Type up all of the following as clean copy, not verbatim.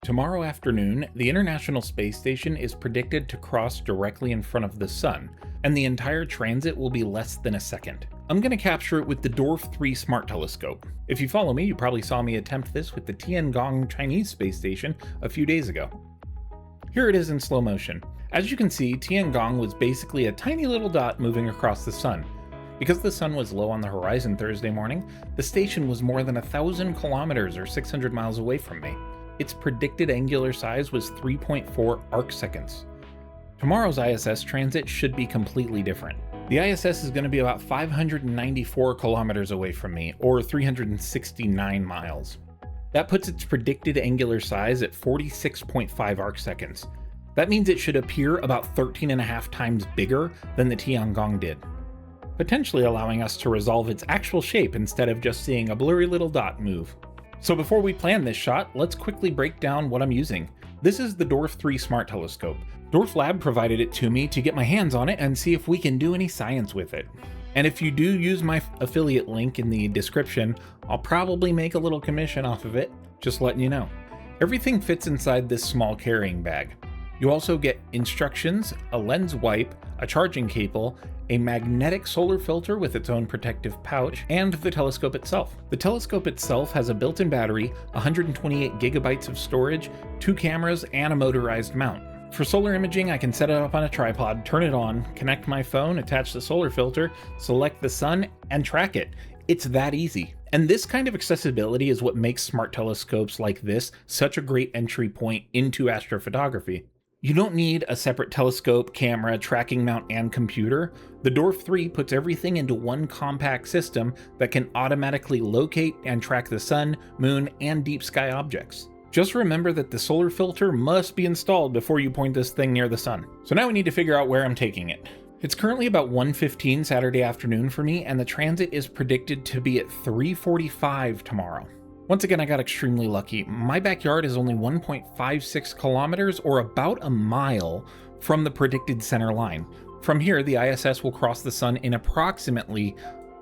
Tomorrow afternoon, the International Space Station is predicted to cross directly in front of the Sun, and the entire transit will be less than a second. I'm going to capture it with the DWARF 3 Smart Telescope. If you follow me, you probably saw me attempt this with the Tiangong Chinese space station a few days ago. Here it is in slow motion. As you can see, Tiangong was basically a tiny little dot moving across the Sun. Because the Sun was low on the horizon Thursday morning, the station was more than 1,000 kilometers or 600 miles away from me. Its predicted angular size was 3.4 arcseconds. Tomorrow's ISS transit should be completely different. The ISS is going to be about 594 kilometers away from me, or 369 miles. That puts its predicted angular size at 46.5 arcseconds. That means it should appear about 13.5 times bigger than the Tiangong did, potentially allowing us to resolve its actual shape instead of just seeing a blurry little dot move. So before we plan this shot, let's quickly break down what I'm using. This is the DWARF 3 Smart Telescope. DWARF Lab provided it to me to get my hands on it and see if we can do any science with it. And if you do use my affiliate link in the description, I'll probably make a little commission off of it, just letting you know. Everything fits inside this small carrying bag. You also get instructions, a lens wipe, a charging cable, a magnetic solar filter with its own protective pouch, and the telescope itself. The telescope itself has a built-in battery, 128 gigabytes of storage, 2 cameras, and a motorized mount. For solar imaging, I can set it up on a tripod, turn it on, connect my phone, attach the solar filter, select the sun, and track it. It's that easy. And this kind of accessibility is what makes smart telescopes like this such a great entry point into astrophotography. You don't need a separate telescope, camera, tracking mount, and computer. The DWARF 3 puts everything into one compact system that can automatically locate and track the sun, moon, and deep sky objects. Just remember that the solar filter must be installed before you point this thing near the sun. So now we need to figure out where I'm taking it. It's currently about 1:15 Saturday afternoon for me, and the transit is predicted to be at 3:45 tomorrow. Once again, I got extremely lucky. My backyard is only 1.56 kilometers, or about a mile, from the predicted center line. From here, the ISS will cross the sun in approximately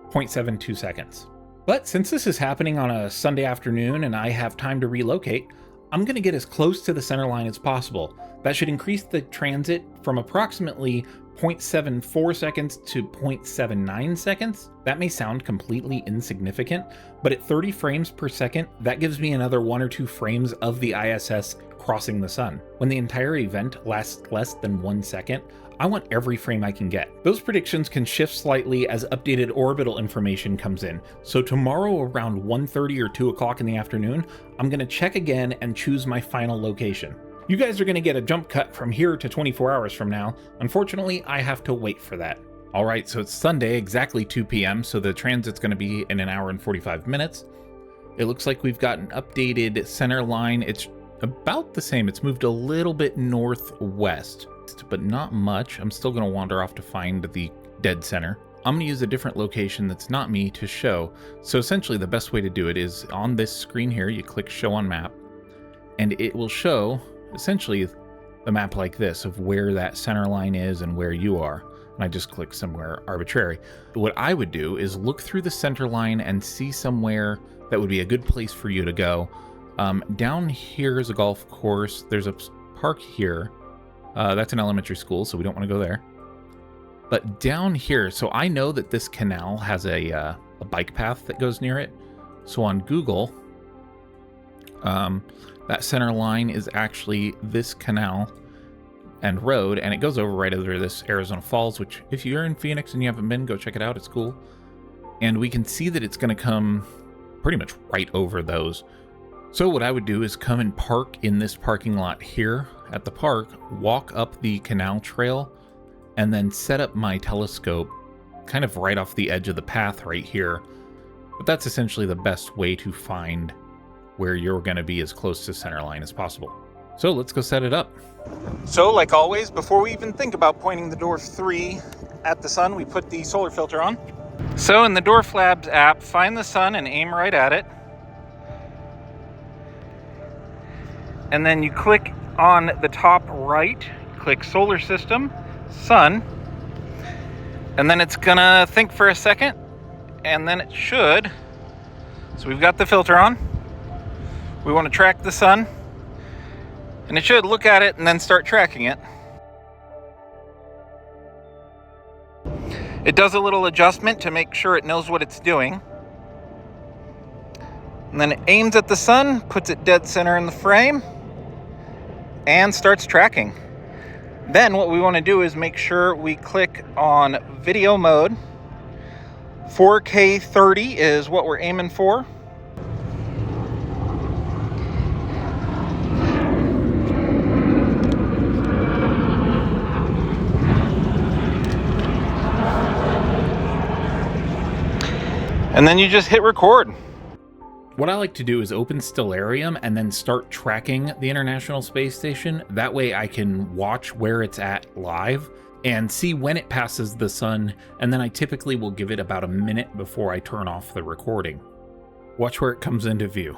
0.72 seconds. But since this is happening on a Sunday afternoon and I have time to relocate, I'm going to get as close to the center line as possible. That should increase the transit from approximately 0.74 seconds to 0.79 seconds. That may sound completely insignificant, but at 30 frames per second, that gives me another 1 or 2 frames of the ISS crossing the sun. When the entire event lasts less than 1 second, I want every frame I can get. Those predictions can shift slightly as updated orbital information comes in. So tomorrow around 1:30 or 2 o'clock in the afternoon, I'm going to check again and choose my final location. You guys are going to get a jump cut from here to 24 hours from now. Unfortunately, I have to wait for that. All right, so it's Sunday, exactly 2 p.m., so the transit's going to be in an hour and 45 minutes. It looks like we've got an updated center line. It's about the same. It's moved a little bit northwest, but not much. I'm still going to wander off to find the dead center. I'm going to use a different location that's not me to show. So essentially, the best way to do it is on this screen here, you click Show on Map, and it will show essentially the map like this of where that center line is and where you are. And I just click somewhere arbitrary. What I would do is look through the center line and see somewhere that would be a good place for you to go. Down here is a golf course. There's a park here. That's an elementary school, so we don't want to go there. But down here, so I know that this canal has a bike path that goes near it. So on Google, that center line is actually this canal and road, and it goes over right over this Arizona Falls, which if you're in Phoenix and you haven't been, go check it out. It's cool. And we can see that it's going to come pretty much right over those. So what I would do is come and park in this parking lot here at the park, walk up the canal trail, and then set up my telescope kind of right off the edge of the path right here. But that's essentially the best way to find where you're going to be as close to center line as possible. So let's go set it up. So like always, before we even think about pointing the DWARF 3 at the sun, we put the solar filter on. So in the DWARF Labs app, find the sun and aim right at it. And then you click on the top right, click solar system, sun, and then it's gonna think for a second, and then it should. So we've got the filter on. We want to track the sun, And it should look at it and then start tracking it. It does a little adjustment to make sure it knows what it's doing. And then it aims at the sun, puts it dead center in the frame, and starts tracking. Then what we want to do is make sure we click on video mode. 4K 30 is what we're aiming for. And then you just hit record. What I like to do is open Stellarium and then start tracking the International Space Station. That way I can watch where it's at live and see when it passes the sun, and then I typically will give it about a minute before I turn off the recording. Watch where it comes into view.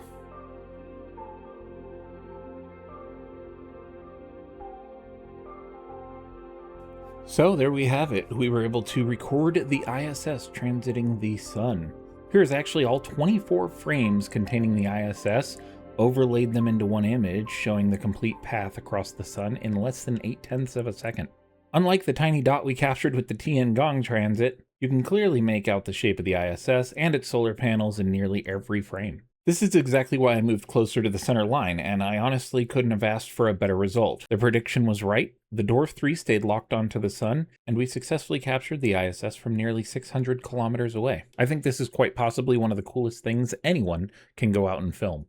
So there we have it. We were able to record the ISS transiting the sun. Here's actually all 24 frames containing the ISS, overlaid them into one image, showing the complete path across the sun in less than 0.8 of a second. Unlike the tiny dot we captured with the Tiangong transit, you can clearly make out the shape of the ISS and its solar panels in nearly every frame. This is exactly why I moved closer to the center line, and I honestly couldn't have asked for a better result. The prediction was right, the DWARF 3 stayed locked onto the sun, and we successfully captured the ISS from nearly 600 kilometers away. I think this is quite possibly one of the coolest things anyone can go out and film.